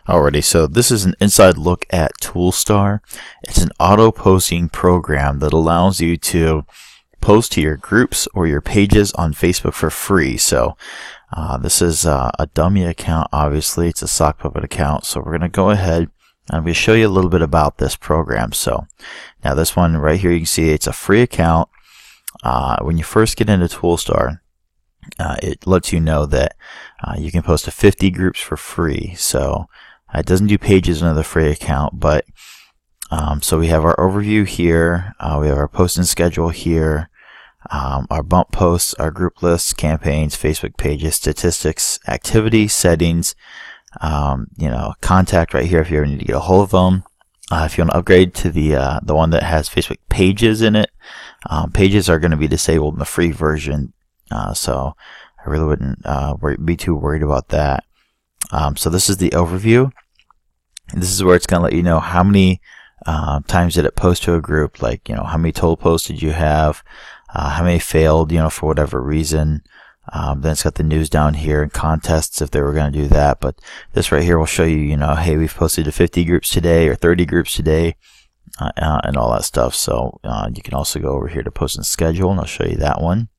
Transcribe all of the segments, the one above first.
Alrighty, so this is an inside look at Toolstar. It's an auto posting program that allows you to post to your groups or your pages on Facebook for free. So this is a dummy account. Obviously, it's a sock puppet account. So we're going to go ahead and I'm going to show you a little bit about this program. So now this one right here, you can see it's a free account. When you first get into Toolstar, it lets you know that you can post to 50 groups for free. So it doesn't do pages in the free account, but so we have our overview here. We have our posting schedule here, our bump posts, our group lists, campaigns, Facebook pages, statistics, activity, settings, contact right here if you ever need to get a hold of them. If you want to upgrade to the one that has Facebook pages in it, pages are going to be disabled in the free version. So I really wouldn't be too worried about that. So this is the overview. This is where it's going to let you know how many times did it post to a group, like, how many total posts did you have, how many failed, for whatever reason. Then it's got the news down here and contests if they were going to do that. But this right here will show you, hey, we've posted to 50 groups today or 30 groups today, and all that stuff. So you can also go over here to post and schedule, and I'll show you that one.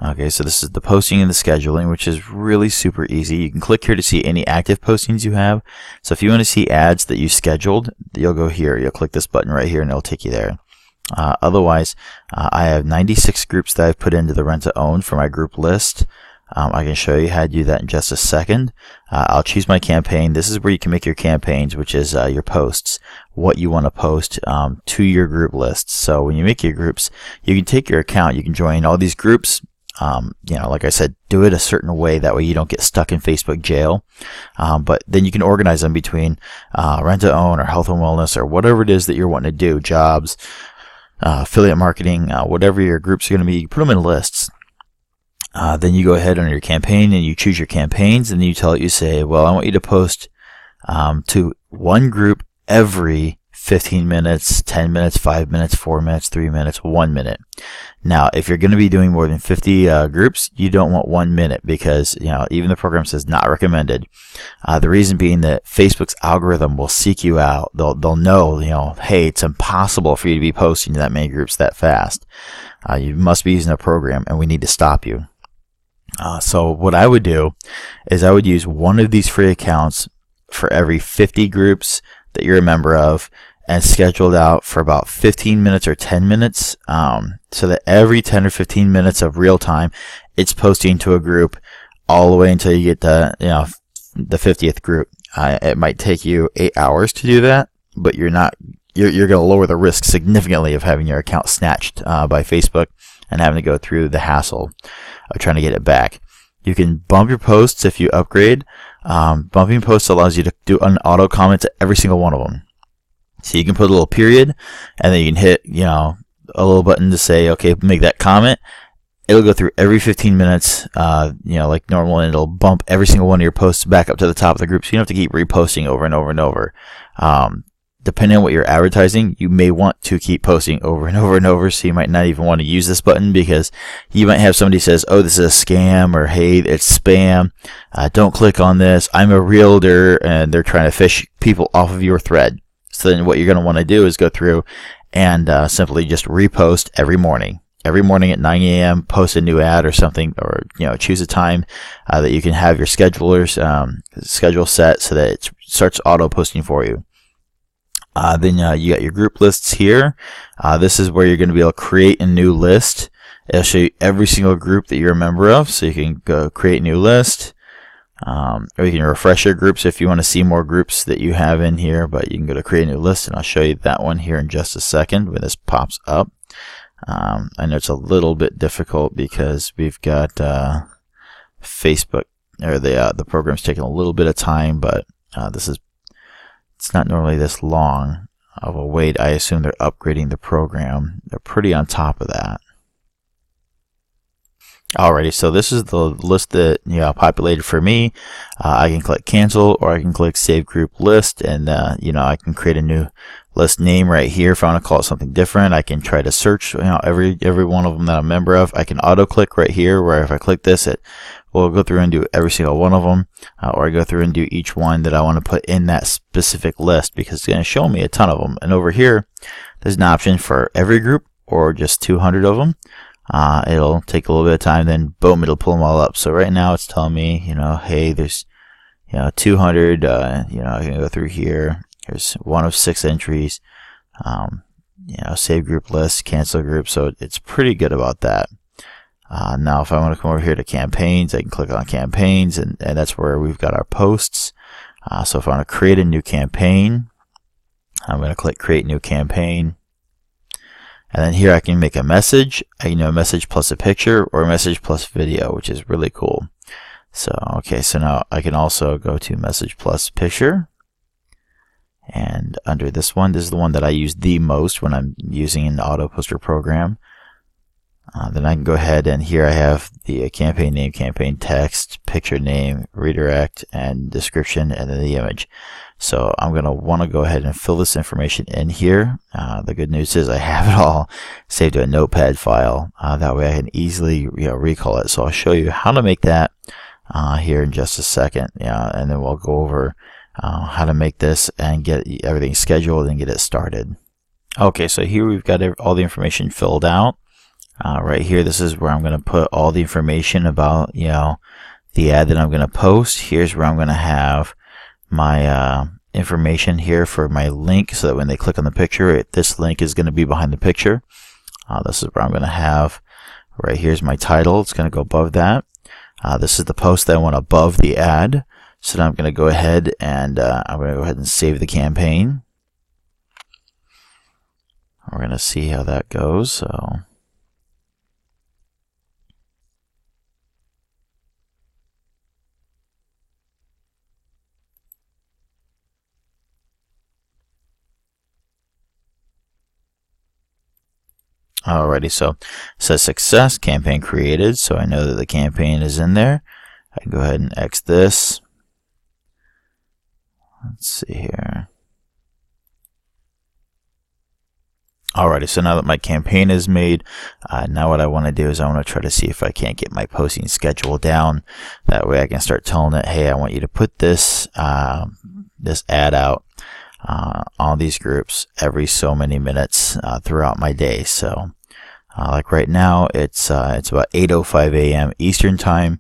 Okay, so this is the posting and the scheduling, which is really super easy. You can click here to see any active postings you have. So if you want to see ads that you scheduled, you'll go here. You'll click this button right here and it'll take you there. Otherwise, I have 96 groups that I've put into the rent to own for my group list. I can show you how to do that in just a second. I'll choose my campaign. This is where you can make your campaigns, which is your posts, what you want to post to your group lists. So when you make your groups, you can take your account, you can join all these groups. Like I said, do it a certain way. That way you don't get stuck in Facebook jail. But then you can organize them between rent to own or health and wellness or whatever it is that you're wanting to do, jobs, affiliate marketing, whatever your groups are going to be. You put them in lists. Then you go ahead on your campaign and you choose your campaigns, and then you tell it, you say, well, I want you to post to one group every 15 minutes, 10 minutes, 5 minutes, 4 minutes, 3 minutes, 1 minute. Now, if you're going to be doing more than 50 groups, you don't want 1 minute because, even the program says not recommended. The reason being that Facebook's algorithm will seek you out. They'll know, hey, it's impossible for you to be posting to that many groups that fast. You must be using a program, and we need to stop you. So what I would do is I would use one of these free accounts for every 50 groups that you're a member of, and scheduled out for about 15 minutes or 10 minutes, so that every 10 or 15 minutes of real time, it's posting to a group all the way until you get to, the 50th group. It might take you 8 hours to do that, but you're going to lower the risk significantly of having your account snatched by Facebook and having to go through the hassle of trying to get it back. You can bump your posts if you upgrade. Bumping posts allows you to do an auto comment to every single one of them. So you can put a little period, and then you can hit, a little button to say, okay, make that comment. It'll go through every 15 minutes, like normal, and it'll bump every single one of your posts back up to the top of the group. So you don't have to keep reposting over and over and over. Depending on what you're advertising, you may want to keep posting over and over and over. So you might not even want to use this button because you might have somebody says, oh, this is a scam, or hey, it's spam. Don't click on this. I'm a realtor, and they're trying to fish people off of your thread. So then what you're going to want to do is go through and simply just repost every morning. Every morning at 9 a.m., post a new ad or something, or choose a time that you can have your schedulers schedule set so that it starts auto posting for you. Then you got your group lists here. This is where you're going to be able to create a new list. It'll show you every single group that you're a member of, so you can go create a new list. Or you can refresh your groups if you want to see more groups that you have in here, but you can go to create a new list, and I'll show you that one here in just a second when this pops up. I know it's a little bit difficult because we've got Facebook, or the program's taking a little bit of time, but it's not normally this long of a wait. I assume they're upgrading the program. They're pretty on top of that. Alrighty, so this is the list that populated for me. I can click cancel, or I can click save group list, and I can create a new list name right here. If I want to call it something different, I can try to search, every one of them that I'm a member of. I can auto click right here, where if I click this, it will go through and do every single one of them, or I go through and do each one that I want to put in that specific list, because it's going to show me a ton of them. And over here, there's an option for every group or just 200 of them. It'll take a little bit of time, then boom, it'll pull them all up. So right now it's telling me, hey, there's 200. I can go through here. Here's one of 6 entries. Save group list, cancel group. So it's pretty good about that. Now, if I want to come over here to campaigns, I can click on campaigns, and that's where we've got our posts. So if I want to create a new campaign, I'm going to click create new campaign. And then here I can make a message, a message plus a picture, or a message plus video, which is really cool. So, okay, so now I can also go to message plus picture. And under this one, this is the one that I use the most when I'm using an auto poster program. Then I can go ahead, and here I have the campaign name, campaign text, picture name, redirect, and description, and then the image. So I'm going to want to go ahead and fill this information in here. The good news is I have it all saved to a notepad file. That way I can easily recall it. So I'll show you how to make that here in just a second. And then we'll go over how to make this and get everything scheduled and get it started. Okay, so here we've got all the information filled out. Right here, this is where I'm going to put all the information about the ad that I'm going to post. Here's where I'm going to have my information here for my link, so that when they click on the picture, this link is going to be behind the picture. This is where I'm going to have, right here's my title. It's going to go above that. This is the post that I want above the ad. So now I'm going to go ahead and save the campaign. We're going to see how that goes. So alrighty, so it says success, campaign created, so I know that the campaign is in there. I can go ahead and X this. Let's see here. Alrighty, so now that my campaign is made, now what I want to do is I want to try to see if I can't get my posting schedule down. That way I can start telling it, hey, I want you to put this this ad out on these groups every so many minutes throughout my day. So like right now it's about 8:05 a.m. Eastern time.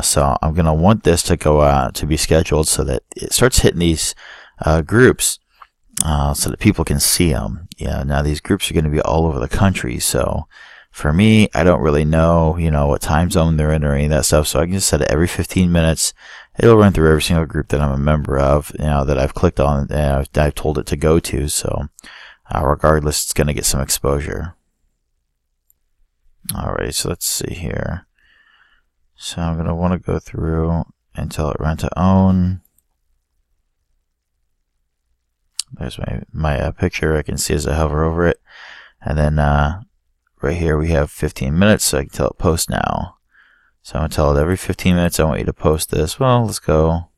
So I'm gonna want this to go out to be scheduled so that it starts hitting these groups so that people can see them. Now these groups are going to be all over the country, so for me, I don't really know what time zone they're in or any of that stuff, so I can just set it every 15 minutes. It'll run through every single group that I'm a member of, that I've clicked on and I've told it to go to. So regardless, it's going to get some exposure. Alright, so let's see here. So I'm going to want to go through and tell it run to own. There's my picture. I can see as I hover over it. And then right here we have 15 minutes, so I can tell it post now. So I'm going to tell it every 15 minutes I want you to post this. Well, let's go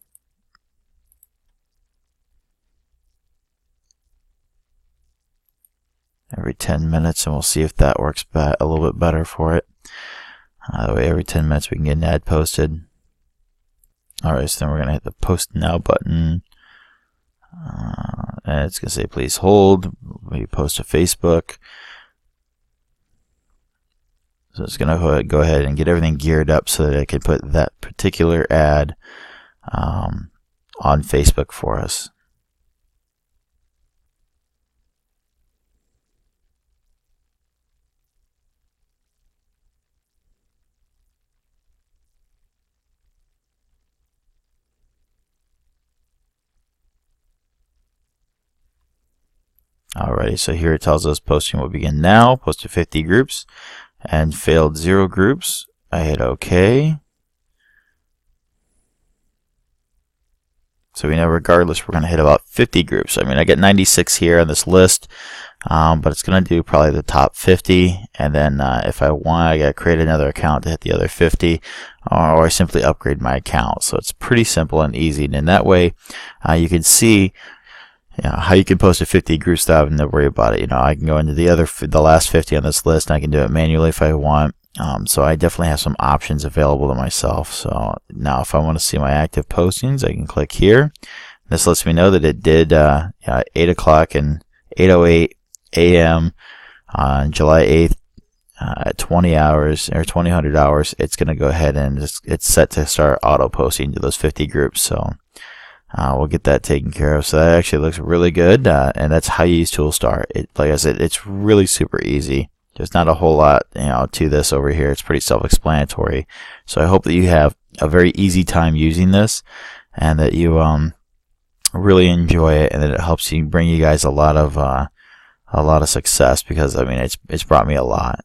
every 10 minutes, and we'll see if that works a little bit better for it. That way every 10 minutes we can get an ad posted. Alright, so then we're going to hit the post now button. And it's going to say please hold. We post to Facebook. So it's going to go ahead and get everything geared up so that I can put that particular ad on Facebook for us. Alrighty, so here it tells us posting will begin now. Post to 50 groups and failed 0 groups. I hit OK. So we know regardless we're going to hit about 50 groups. I mean, I get 96 here on this list, but it's going to do probably the top 50. And then if I want, I got to create another account to hit the other 50, or I simply upgrade my account. So it's pretty simple and easy. And in that way, you can see how you can post to 50 groups without having to worry about it. I can go into the last 50 on this list, and I can do it manually if I want. So I definitely have some options available to myself. So now if I want to see my active postings, I can click here. This lets me know that it did 8 o'clock and 8:08 a.m. on July 8th at 20 hours or 2000 hours. It's going to go ahead and it's set to start auto posting to those 50 groups. So we'll get that taken care of. So that actually looks really good, and that's how you use Toolstar. Like I said, it's really super easy. There's not a whole lot to this over here. It's pretty self-explanatory. So I hope that you have a very easy time using this, and that you really enjoy it, and that it helps you bring you guys a lot of success, because I mean it's brought me a lot.